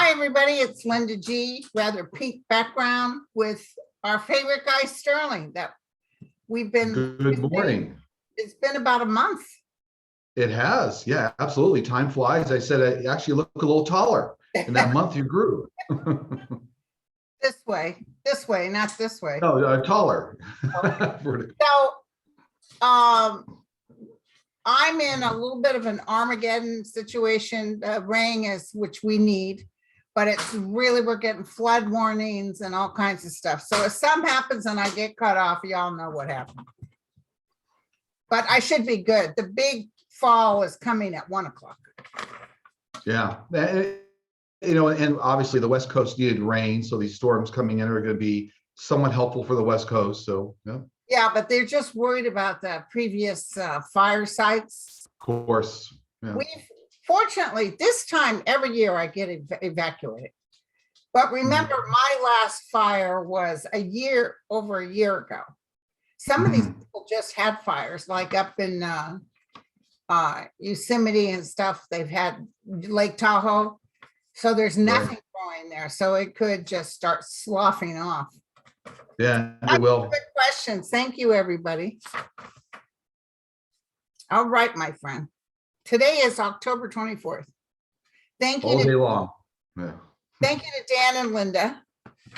Hi, everybody. It's Linda G, rather pink background with our favorite guy, Sterling, that we've been. Good morning. It's been about a month. It has. Yeah, absolutely. Time flies. I said, I actually look a little taller in that month you grew. This way, not this way. No, taller. So, I'm in a little bit of an Armageddon situation. Rain is, which we need, but it's really, we're getting flood warnings and all kinds of stuff. So if something happens and I get cut off, y'all know what happened. But I should be good. The big fall is coming at 1 o'clock. Yeah. And obviously the West Coast needed rain. So these storms coming in are going to be somewhat helpful for the West Coast. So, yeah. Yeah, but they're just worried about the previous fire sites. Of course. Yeah. Fortunately, this time every year I get evacuated. But remember, my last fire was over a year ago. Some of these people just had fires, like up in Yosemite and stuff. They've had Lake Tahoe. So there's nothing growing there. So it could just start sloughing off. Yeah, it will. Good questions. Thank you, everybody. All right, my friend. Today is October 24th. Thank you. All day long. Yeah. Thank you to Dan and Linda.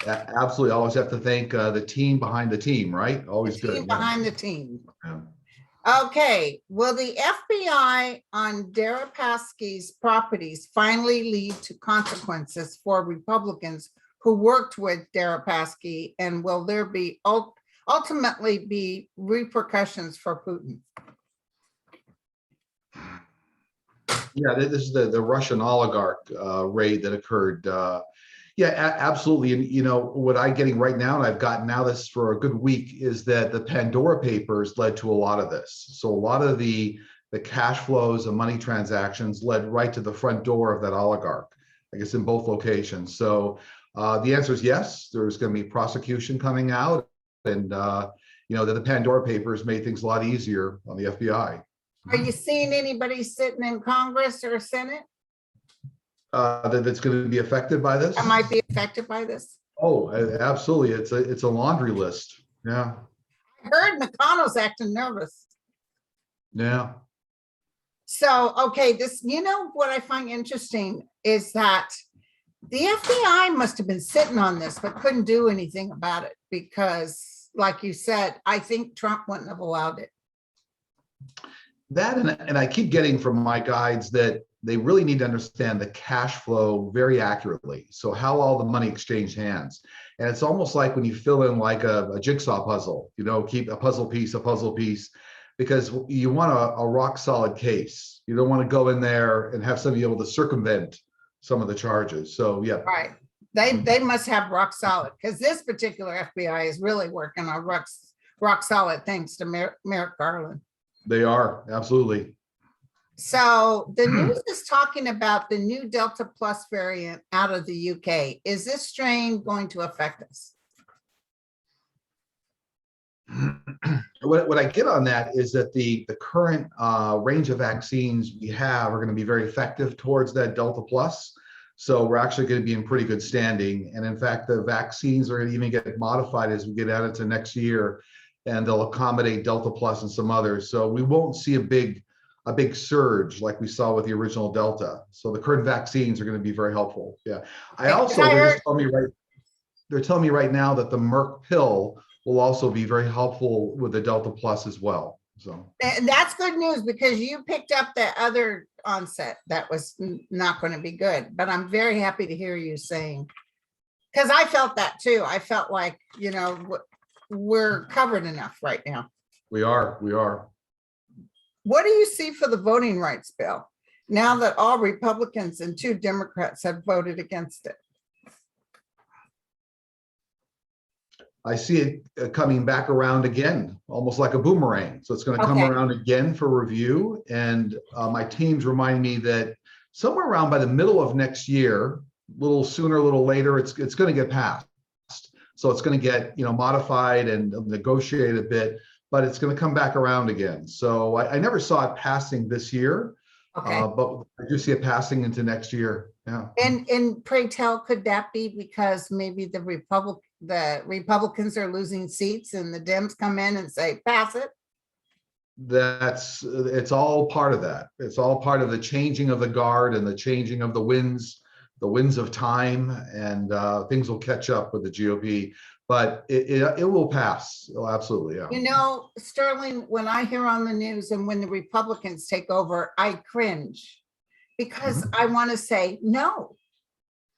Absolutely. Always have to thank the team behind the team, right? Always good. Team behind the team. Yeah. Okay. Will the FBI on Deripaski's properties finally lead to consequences for Republicans who worked with Deripaski, and will there be ultimately be repercussions for Putin? Yeah, this is the Russian oligarch raid that occurred. Yeah, absolutely. And you know what I'm getting right now, and I've gotten now this for a good week, is that the Pandora Papers led to a lot of this. So a lot of the cash flows and money transactions led right to the front door of that oligarch, I guess, in both locations. So the answer is yes. There's going to be prosecution coming out, and you know that the Pandora Papers made things a lot easier on the FBI. Are you seeing anybody sitting in Congress or Senate that's going to be affected by this? that might be affected by this? Oh, absolutely. It's a laundry list. Yeah. I heard McConnell's acting nervous. Yeah. So, okay, you know what I find interesting is that the FBI must have been sitting on this, but couldn't do anything about it because, like you said, I think Trump wouldn't have allowed it. That, and I keep getting from my guides that they really need to understand the cash flow very accurately. So how all the money exchanged hands. And it's almost like when you fill in like a jigsaw puzzle, you know, keep a puzzle piece, because you want a rock solid case. You don't want to go in there and have somebody able to circumvent some of the charges. So yeah. Right. They must have rock solid, because this particular FBI is really working on rock solid thanks to Merrick Garland. They are, absolutely. So the news is talking about the new Delta Plus variant out of the UK. Is this strain going to affect us? What I get on that is that the current range of vaccines we have are going to be very effective towards that Delta Plus. So we're actually going to be in pretty good standing. And in fact, the vaccines are going to even get modified as we get out into next year, and they'll accommodate Delta Plus and some others. So we won't see a big surge like we saw with the original Delta. So the current vaccines are going to be very helpful. Yeah. They're telling me right now that the Merck pill will also be very helpful with the Delta Plus as well. So and that's good news, because you picked up that other onset that was not going to be good. But I'm very happy to hear you saying, because I felt that too. I felt like, you know, we're covered enough right now. We are. What do you see for the voting rights bill now that all Republicans and 2 Democrats have voted against it? I see it coming back around again, almost like a boomerang. So it's going to come around again for review. And my team's reminding me that somewhere around by the middle of next year, a little sooner, a little later, it's going to get passed. So it's going to get, you know, modified and negotiated a bit, but it's going to come back around again. So I never saw it passing this year, Okay. But I do see it passing into next year. Yeah. And pray tell, could that be because maybe the Republicans are losing seats and the Dems come in and say, pass it? It's all part of that. It's all part of the changing of the guard and the changing of the winds of time, and things will catch up with the GOP. But it will pass. Oh, absolutely. Yeah. You know, Sterling, when I hear on the news and when the Republicans take over, I cringe because I want to say, no,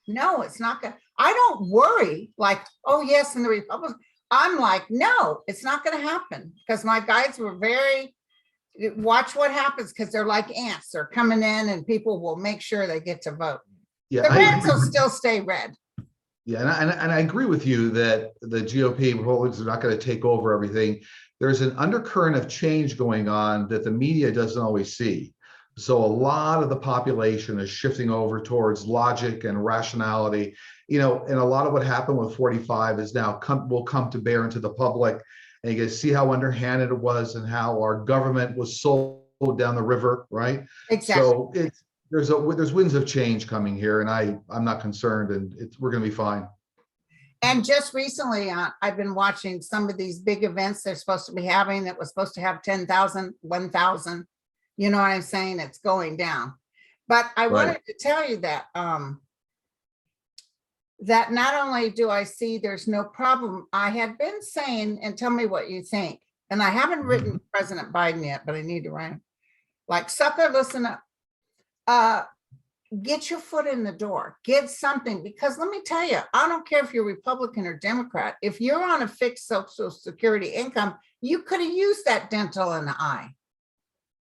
it's not going to. I don't worry like, oh, yes, and the Republicans. I'm like, no, it's not going to happen because my guys were very, watch what happens because they're like ants. They're coming in and people will make sure they get to vote. Yeah, The Reds will still stay red. Yeah, and I agree with you that the GOP Republicans are not going to take over everything. There's an undercurrent of change going on that the media doesn't always see. So a lot of the population is shifting over towards logic and rationality. You know, and a lot of what happened with 45 is now will come to bear into the public. And you can see how underhanded it was and how our government was sold down the river, right? Exactly. So there's winds of change coming here, and I'm not concerned, and we're going to be fine. And just recently, I've been watching some of these big events they're supposed to be having that was supposed to have 10,000, 1,000. You know what I'm saying? It's going down. But I wanted to tell you that that not only do I see there's no problem, I had been saying, and tell me what you think, and I haven't written President Biden yet, but I need to write him. Like, sucker, listen up. Get your foot in the door, get something, because let me tell you, I don't care if you're Republican or Democrat, if you're on a fixed Social Security income, you could have used that dental and the eye.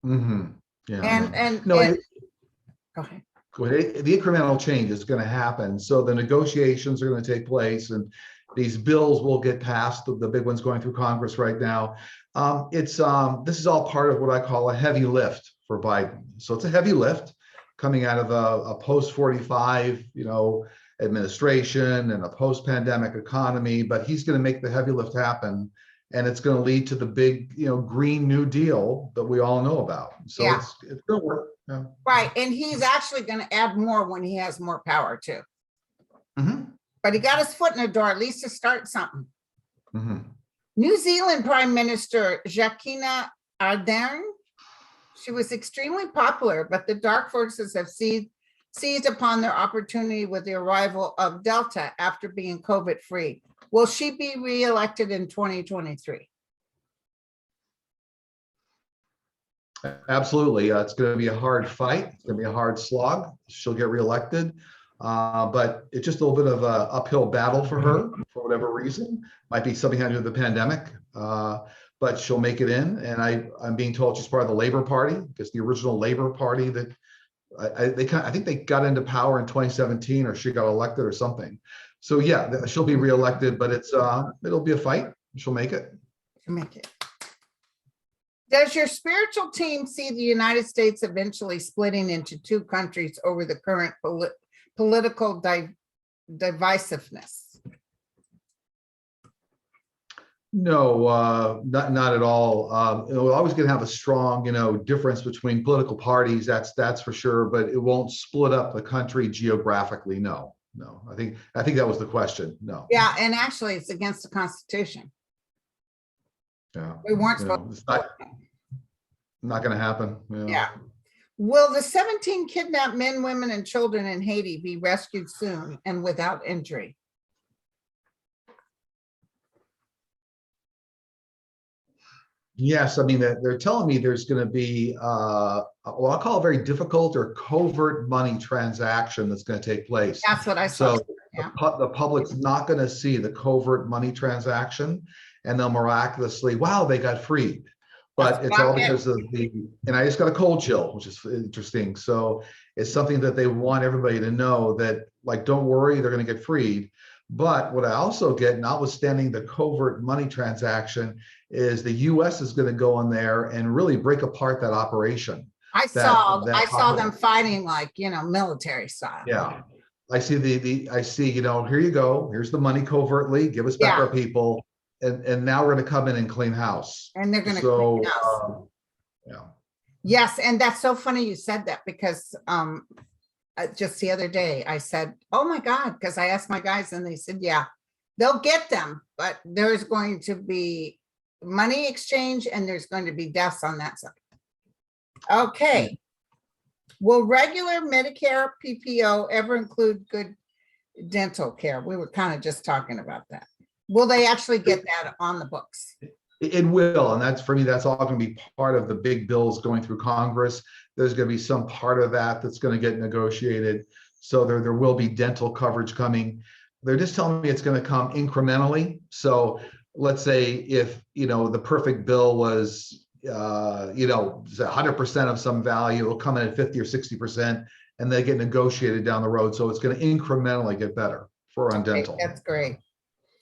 Yeah. And no, go ahead. The incremental change is going to happen. So the negotiations are going to take place, and these bills will get passed. The big ones going through Congress right now. This is all part of what I call a heavy lift for Biden. So it's a heavy lift coming out of a post 45, administration and a post pandemic economy. But he's going to make the heavy lift happen, and it's going to lead to the big, Green New Deal that we all know about. So Yeah. it's going to work. Yeah. Right, and he's actually going to add more when he has more power too. But he got his foot in the door, at least to start something. New Zealand Prime Minister Jacinda Ardern, she was extremely popular, but the dark forces have seized upon their opportunity with the arrival of Delta after being COVID-free. Will she be reelected in 2023? Absolutely. It's going to be a hard fight. It's going to be a hard slog. She'll get reelected. But it's just a little bit of an uphill battle for her for whatever reason. Might be something having to do with the pandemic, but she'll make it in. And I'm being told she's part of the Labor Party, because the original Labor Party that I think they got into power in 2017, or she got elected or something. So yeah, she'll be reelected, but it'll be a fight. She'll make it. She'll make it. Does your spiritual team see the United States eventually splitting into two countries over the current political divisiveness? No, not at all. We're always going to have a strong, difference between political parties. That's for sure. But it won't split up the country geographically. No. I think that was the question. No. Yeah, and actually, it's against the Constitution. Yeah. We weren't supposed it's not going to happen. Yeah. Will the 17 kidnapped men, women, and children in Haiti be rescued soon and without injury? Yes, I mean, they're telling me there's going to be what I'll call a very difficult or covert money transaction that's going to take place. That's what I saw. So the public's not going to see the covert money transaction, and they'll miraculously, wow, they got freed. But it's all because of and I just got a cold chill, which is interesting. So it's something that they want everybody to know that, like, don't worry, they're going to get freed. But what I also get, notwithstanding the covert money transaction, is the U.S. is going to go in there and really break apart that operation. I saw them fighting like, military style. Yeah. I see here you go. Here's the money covertly. Give us back our people. And now we're going to come in and clean house. And they're going to clean house. Yes, and that's so funny you said that because just the other day I said, oh my God, because I asked my guys and they said, yeah, they'll get them, but there's going to be money exchange and there's going to be deaths on that side. Okay. Will regular Medicare PPO ever include good dental care? We were kind of just talking about that. Will they actually get that on the books? It will, and that's, for me, that's all going to be part of the big bills going through Congress. There's going to be some part of that that's going to get negotiated. So there will be dental coverage coming. They're just telling me it's going to come incrementally. So let's say if, the perfect bill was, 100% of some value, it'll come in at 50 or 60%, and they get negotiated down the road. So it's going to incrementally get better for on dental. That's great.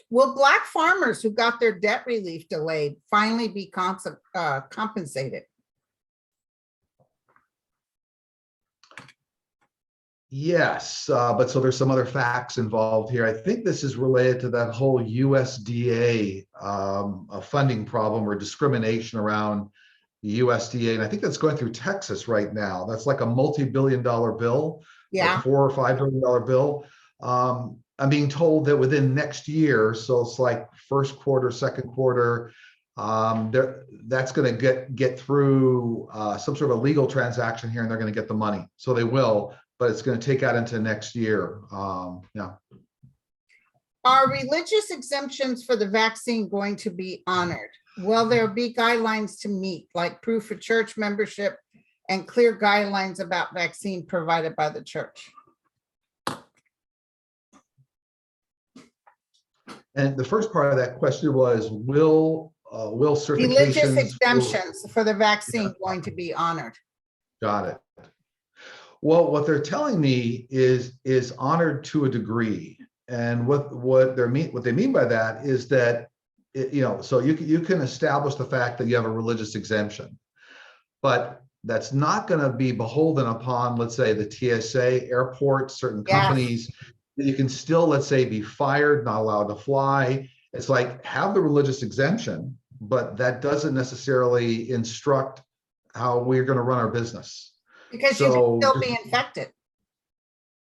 Will Black farmers who got their debt relief delayed finally be compensated? Yes, but so there's some other facts involved here. I think this is related to that whole USDA funding problem or discrimination around the USDA. And I think that's going through Texas right now. That's like a multi-billion-dollar bill, Yeah. like $4 or $5 billion bill. I'm being told that within next year, so it's like first quarter, second quarter, that's going to get through some sort of a legal transaction here, and they're going to get the money. So they will, but it's going to take out into next year. Yeah. Are religious exemptions for the vaccine going to be honored? Will there be guidelines to meet, like proof of church membership and clear guidelines about vaccine provided by the church? And the first part of that question was, will certifications— Religious exemptions for the vaccine going to be honored? Got it. Well, what they're telling me is honored to a degree, and what they mean by that is that so you can establish the fact that you have a religious exemption, but that's not going to be beholden upon, let's say, the TSA, airports, certain companies. You can still, let's say, be fired, not allowed to fly. It's like, have the religious exemption, but that doesn't necessarily instruct how we're going to run our business. Because you can still be infected.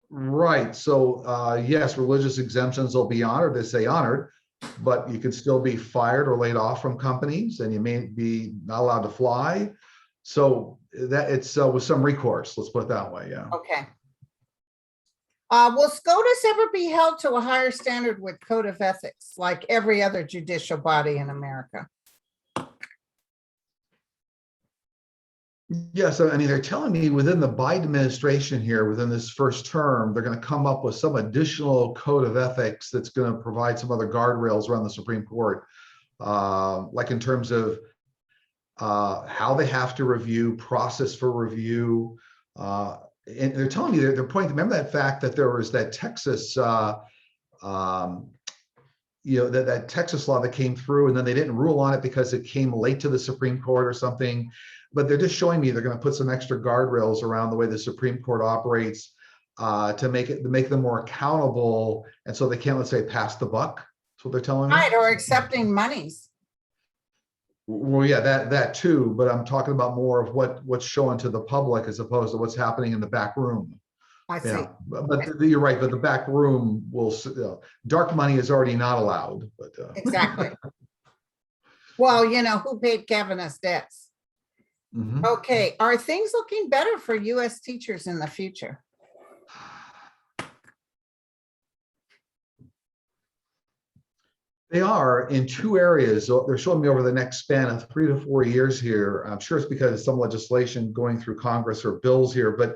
Right. So yes, religious exemptions will be honored. They say honored, but you can still be fired or laid off from companies, and you may be not allowed to fly. So that it's with some recourse. Let's put it that way. Yeah. Okay. Will SCOTUS ever be held to a higher standard with code of ethics, like every other judicial body in America? Yes, I mean, they're telling me within the Biden administration here, within this first term, they're going to come up with some additional code of ethics that's going to provide some other guardrails around the Supreme Court, like in terms of how they have to review, process for review. And they're telling me, they're pointing, remember that fact that there was that Texas, that Texas law that came through, and then they didn't rule on it because it came late to the Supreme Court or something. But they're just showing me they're going to put some extra guardrails around the way the Supreme Court operates to make them more accountable, and so they can't, let's say, pass the buck. That's what they're telling me. Right, or accepting monies. Well, yeah, that too. But I'm talking about more of what's shown to the public as opposed to what's happening in the back room. I see. Yeah, but you're right. But the back room will, dark money is already not allowed. But exactly. Well, who paid Kavanaugh's debts? Mm-hmm. Okay, are things looking better for U.S. teachers in the future? They are in two areas. So they're showing me over the next span of 3 to 4 years here. I'm sure it's because of some legislation going through Congress or bills here, but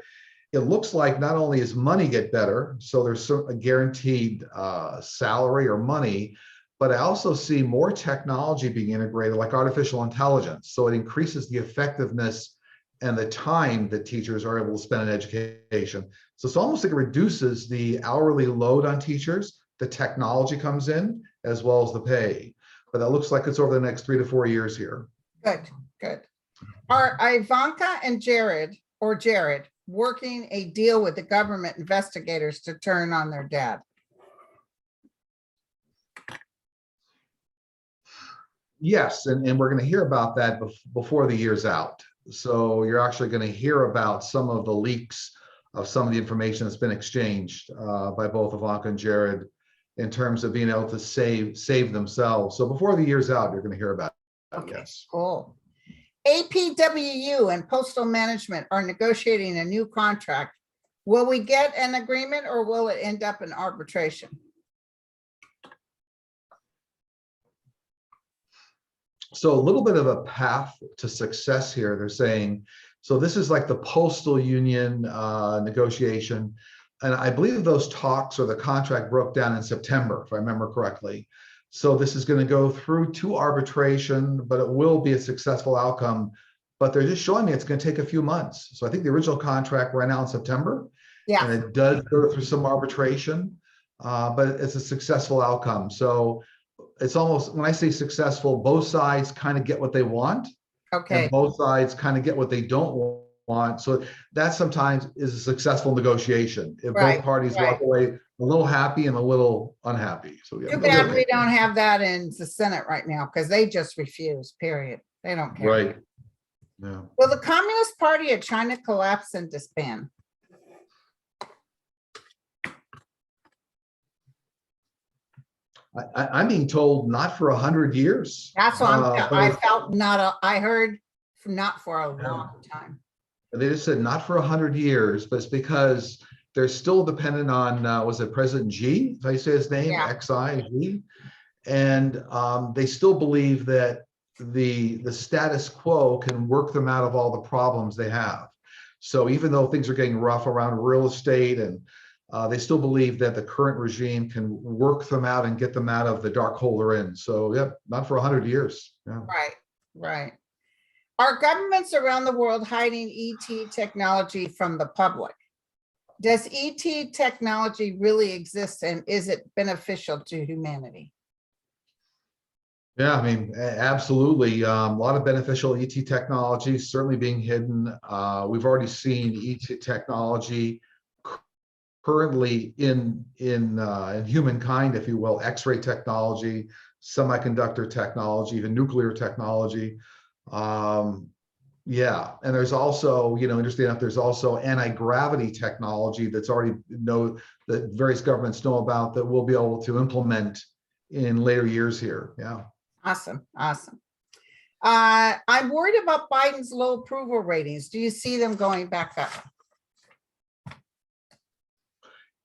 it looks like not only is money get better, so there's a guaranteed salary or money, but I also see more technology being integrated, like artificial intelligence. So it increases the effectiveness and the time that teachers are able to spend in education. So it's almost like it reduces the hourly load on teachers. The technology comes in as well as the pay. But that looks like it's over the next 3 to 4 years here. Good, good. Are Ivanka and Jared working a deal with the government investigators to turn on their dad? Yes, and we're going to hear about that before the year's out. So you're actually going to hear about some of the leaks of some of the information that's been exchanged by both Ivanka and Jared in terms of being able to save themselves. So before the year's out, you're going to hear about it. Okay, Yes. cool. APWU and Postal Management are negotiating a new contract. Will we get an agreement or will it end up in arbitration? So a little bit of a path to success here. They're saying, so this is like the postal union negotiation. And I believe those talks or the contract broke down in September, if I remember correctly. So this is going to go through to arbitration, but it will be a successful outcome. But they're just showing me it's going to take a few months. So I think the original contract ran out in September. Yeah. And it does go through some arbitration, but it's a successful outcome. So it's almost, when I say successful, both sides kind of get what they want. Okay. And both sides kind of get what they don't want. So that sometimes is a successful negotiation. If Right, both parties right. walk away a little happy and a little unhappy. So yeah, Too they'll be bad okay. we don't have that in the Senate right now because they just refuse, period. They don't care. Right. Yeah. Will the Communist Party of China collapse and disband? I'm being told not for 100 years. That's what I But felt I heard not for a long time. they just said not for 100 years, but it's because they're still dependent on, was it President Xi? If I say his name, Yeah. Xi. And they still believe that the status quo can work them out of all the problems they have. So even though things are getting rough around real estate, and they still believe that the current regime can work them out and get them out of the dark hole they're in. So yeah, not for 100 years. Yeah. Right, right. Are governments around the world hiding ET technology from the public? Does ET technology really exist and is it beneficial to humanity? Yeah, I mean, absolutely. A lot of beneficial ET technology certainly being hidden. We've already seen ET technology currently in humankind, if you will, X-ray technology, semiconductor technology, even nuclear technology. Yeah, and there's also, interesting enough, there's also anti-gravity technology that's already that various governments know about that we'll be able to implement in later years here. Yeah. Awesome, awesome. I'm worried about Biden's low approval ratings. Do you see them going back up?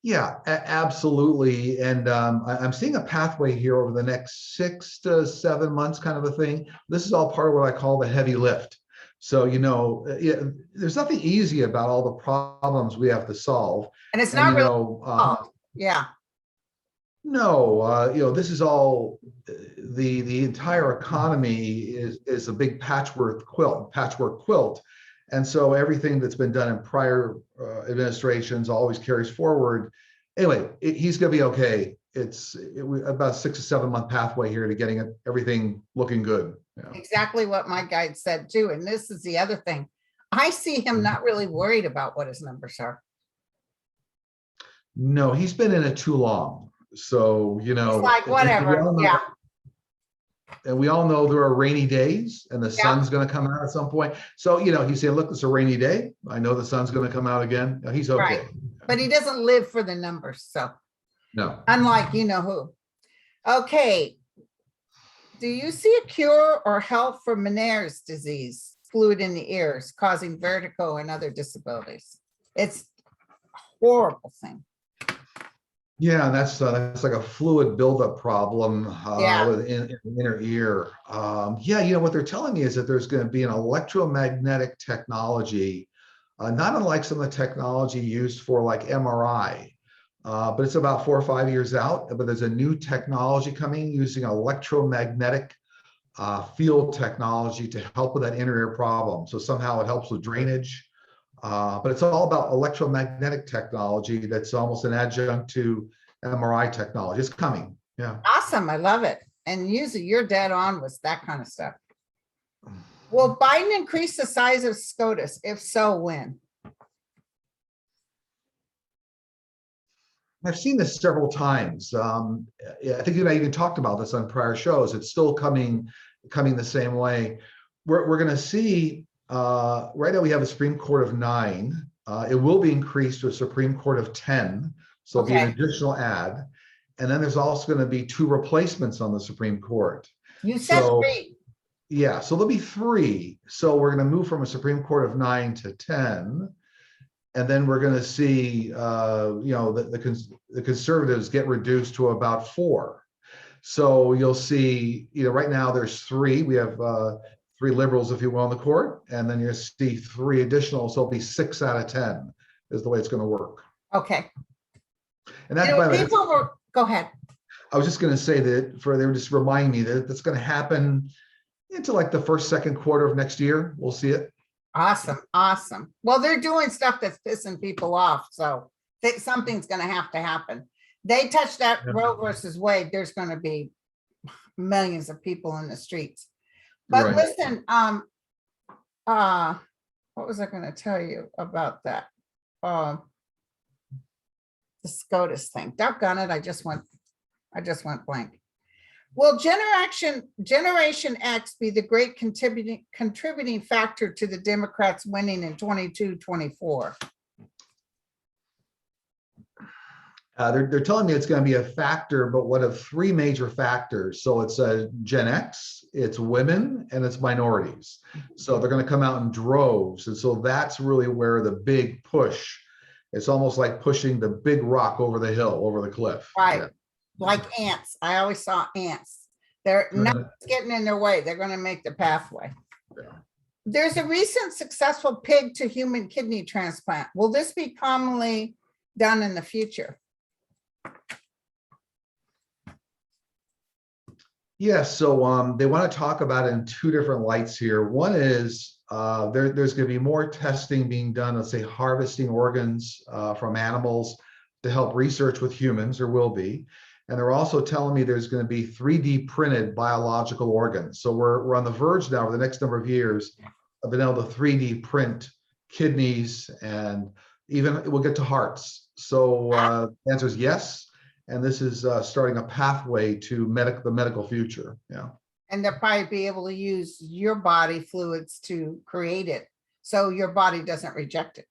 Yeah, absolutely. And I'm seeing a pathway here over the next 6 to 7 months, kind of a thing. This is all part of what I call the heavy lift. So, there's nothing easy about all the problems we have to solve. And it's not yeah. No, this is all, the entire economy is a big patchwork quilt. And so everything that's been done in prior administrations always carries forward. Anyway, he's going to be okay. It's about a 6 to 7 month pathway here to getting everything looking good. Yeah. Exactly what my guide said too. And this is the other thing. I see him not really worried about what his numbers are. No, he's been in it too long. So, It's like whatever. Yeah. And we all know there are rainy days and the sun's going to come out at some point. So, he's saying, look, it's a rainy day. I know the sun's going to come out again. He's okay. Right. But he doesn't live for the numbers. So, no. Unlike you know who. Okay. Do you see a cure or help for Menares disease, fluid in the ears, causing vertigo and other disabilities? It's a horrible thing. Yeah, that's like a fluid buildup problem in the inner ear. What they're telling me is that there's going to be an electromagnetic technology, not unlike some of the technology used for like MRI, but it's about 4 or 5 years out. But there's a new technology coming using electromagnetic field technology to help with that inner ear problem. So somehow it helps with drainage. But it's all about electromagnetic technology that's almost an adjunct to MRI technology. It's coming. Yeah. Awesome. I love it. And usually you're dead on with that kind of stuff. Will Biden increase the size of SCOTUS? If so, when? I've seen this several times. I think I even talked about this on prior shows. It's still coming the same way. We're going to see Right now we have a Supreme Court of 9. It will be increased to a Supreme Court of 10. So it'll be an Okay, additional add. And then there's also going to be 2 replacements on the Supreme Court. you said So 3. yeah, so there'll be 3. So we're going to move from a Supreme Court of 9 to 10. And then we're going to see, the conservatives get reduced to about 4. So you'll see, right now there's 3. We have 3 liberals, if you will, on the court, and then you see 3 additional. So it'll be 6 out of 10 is the way it's going to work. Okay. And that's, by the way, People were, go ahead. I was just going to say that they were just reminding me that that's going to happen into like the first, second quarter of next year. We'll see it. Awesome, awesome. Well, they're doing stuff that's pissing people off, so something's going to have to happen. They touch that Roe versus Wade, there's going to be millions of people in the streets. But Right. listen, what was I going to tell you about that? The SCOTUS thing. Doggone it, I just went blank. Will Generation X be the great contributing factor to the Democrats winning in 22-24? They're telling me it's going to be a factor, but what of 3 major factors? So it's a Gen X, it's women, and it's minorities. So they're going to come out in droves. And so that's really where the big push, it's almost like pushing the big rock over the hill, over the cliff. Right. Yeah. Like ants. I always saw ants. They're not getting in their way. They're going to make the pathway. Yeah. There's a recent successful pig to human kidney transplant. Will this be commonly done in the future? Yes, so they want to talk about it in 2 different lights here. One is there's going to be more testing being done, let's say harvesting organs from animals to help research with humans, there will be. And they're also telling me there's going to be 3D printed biological organs. So we're on the verge now over the next number of years of being able to 3D print kidneys, and even we'll get to hearts. So the answer is yes. And this is starting a pathway to the medical future. Yeah. And they'll probably be able to use your body fluids to create it, so your body doesn't reject it.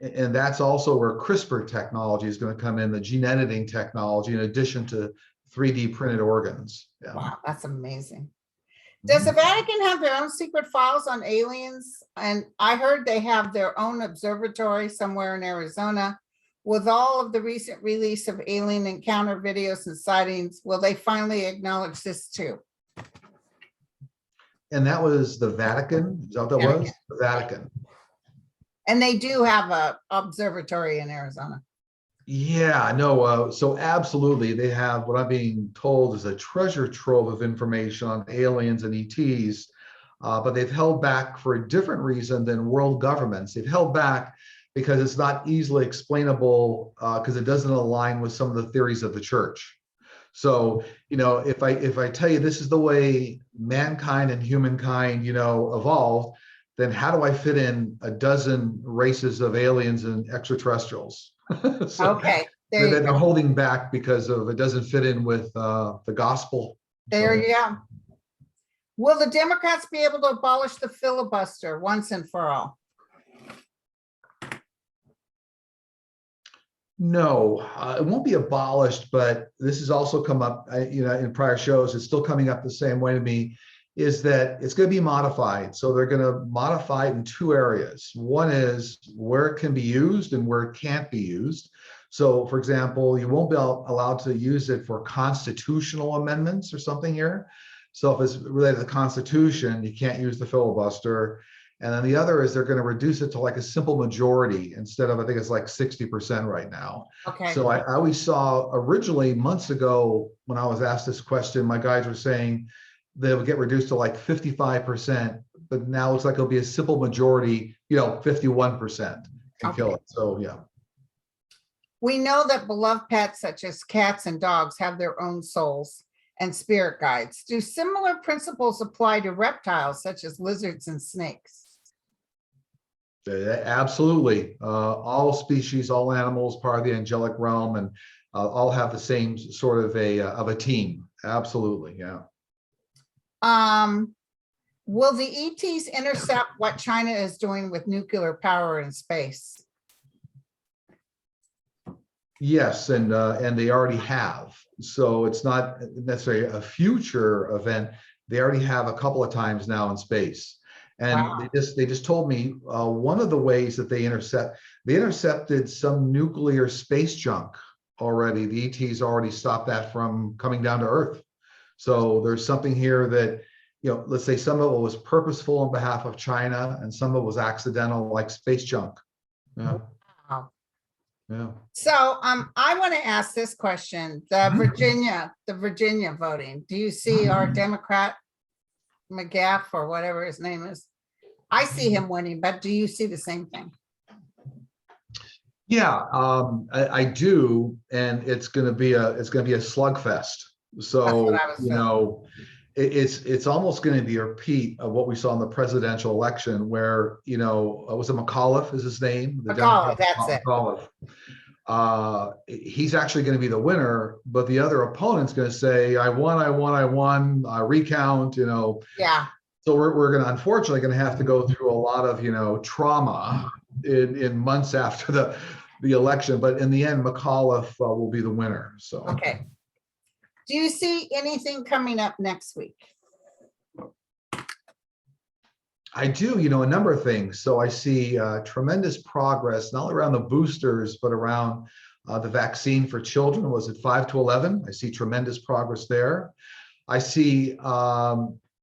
And that's also where CRISPR technology is going to come in, the gene editing technology, in addition to 3D printed organs. Yeah. Wow, that's amazing. Does the Vatican have their own secret files on aliens? And I heard they have their own observatory somewhere in Arizona. With all of the recent release of alien encounter videos and sightings, will they finally acknowledge this too? And that was the Vatican? Is that what that was? Vatican. The Vatican. And they do have a observatory in Arizona. Yeah, no, so absolutely. They have what I'm being told is a treasure trove of information on aliens and ETs, but they've held back for a different reason than world governments. They've held back because it's not easily explainable, because it doesn't align with some of the theories of the church. So, if I tell you this is the way mankind and humankind, evolved, then how do I fit in a dozen races of aliens and extraterrestrials? So Okay, they're holding back because of it doesn't fit in with the gospel. there you go. Will the Democrats be able to abolish the filibuster once and for all? No, it won't be abolished, but this has also come up, in prior shows. It's still coming up the same way to me, is that it's going to be modified. So they're going to modify it in 2 areas. One is where it can be used and where it can't be used. So, for example, you won't be allowed to use it for constitutional amendments or something here. So if it's related to the Constitution, you can't use the filibuster. And then the other is they're going to reduce it to like a simple majority instead of, I think it's like 60% right now. Okay. So I always saw originally months ago when I was asked this question, my guys were saying they would get reduced to like 55%, but now it looks like it'll be a simple majority, 51% can kill it. So yeah. We know that beloved pets such as cats and dogs have their own souls and spirit guides. Do similar principles apply to reptiles such as lizards and snakes? Absolutely. All species, all animals, part of the angelic realm, and all have the same sort of a team. Absolutely, yeah. Will the ETs intercept what China is doing with nuclear power in space? Yes, and they already have. So it's not necessarily a future event. They already have a couple of times now in space. And Wow. they just told me one of the ways that they intercepted some nuclear space junk already. The ETs already stopped that from coming down to Earth. So there's something here that, let's say some of it was purposeful on behalf of China and some of it was accidental, like space junk. Yeah. Wow. Yeah. So I want to ask this question. The Virginia voting. Do you see our Democrat McGaff or whatever his name is? I see him winning, but do you see the same thing? Yeah, I do, and it's going to be a slugfest. So That's what I was feeling. it's almost going to be a repeat of what we saw in the presidential election, where was it McAuliffe is his name? The McAuliffe, Democrat that's it. McAuliffe. He's actually going to be the winner, but the other opponent's going to say, I won, recount, Yeah. So we're going to unfortunately going to have to go through a lot of trauma in months after the election, but in the end, McAuliffe will be the winner. So Okay. Do you see anything coming up next week? I do, a number of things. So I see tremendous progress, not only around the boosters, but around the vaccine for children. Was it 5 to 11? I see tremendous progress there. I see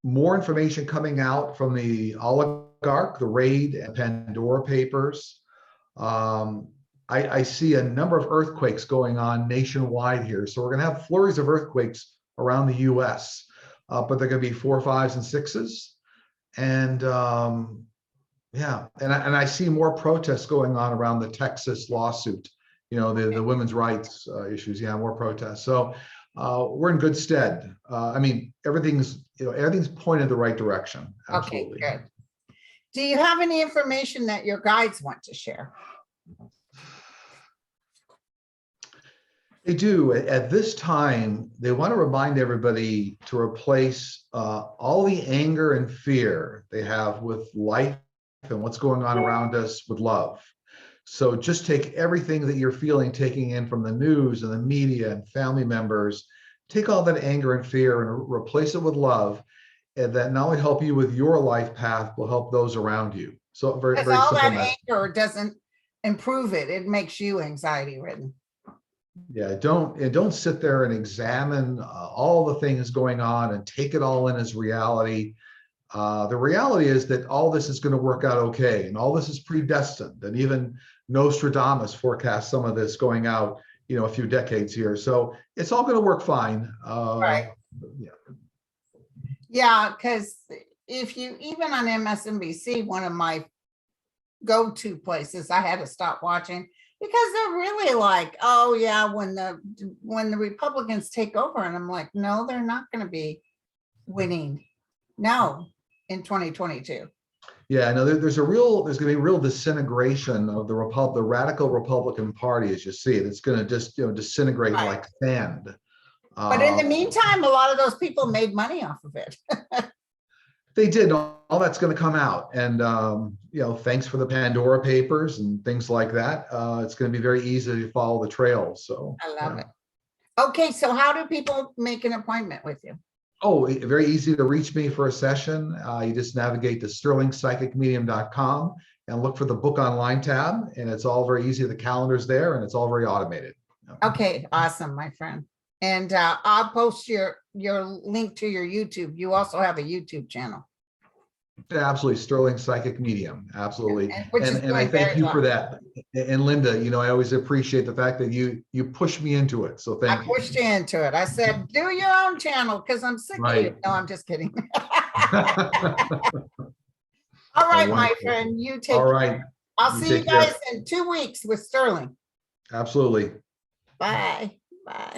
more information coming out from the oligarch, the Raid and Pandora papers. I see a number of earthquakes going on nationwide here. So we're going to have flurries of earthquakes around the US, but they're going to be 4, 5s, and 6s. And yeah, and I see more protests going on around the Texas lawsuit, the women's rights issues. Yeah, more protests. So we're in good stead. I mean, everything's pointed the right direction. Absolutely. Okay, good. Do you have any information that your guides want to share? They do. At this time, they want to remind everybody to replace all the anger and fear they have with life and what's going on around us with love. So just take everything that you're feeling, taking in from the news and the media and family members, take all that anger and fear and replace it with love, and that not only help you with your life path, will help those around you. So very, Because very all simple that message. anger doesn't improve it. It makes you anxiety ridden. Yeah, don't sit there and examine all the things going on and take it all in as reality. The reality is that all this is going to work out okay, and all this is predestined. And even Nostradamus forecast some of this going out, a few decades here. So it's all going to work fine. Right. Yeah, because if you even on MSNBC, one of my go-to places, I had to stop watching because they're really like, oh yeah, when the Republicans take over, and I'm like, no, they're not going to be winning. No, in 2022. Yeah, no, there's going to be real disintegration of the radical Republican Party as you see it. It's going to just disintegrate like sand. But in the meantime, a lot of those people made money off of it. They did. All that's going to come out, and thanks for the Pandora papers and things like that. It's going to be very easy to follow the trail. So I love it. Okay, so how do people make an appointment with you? Oh, very easy to reach me for a session. You just navigate to sterlingpsychicmedium.com and look for the book online tab, and it's all very easy. The calendar's there, and it's all very automated. Okay, awesome, my friend. And I'll post your link to your YouTube. You also have a YouTube channel. Absolutely, Sterling Psychic Medium. Absolutely, and I thank you for that. And Linda, I always appreciate the fact that you push me into it. So thank you. I pushed you into it. I said, do your own channel because I'm sick of you. No, I'm just kidding. All right, my friend, you take All right. care. I'll see you guys in 2 weeks with Sterling. Absolutely. Bye. Bye.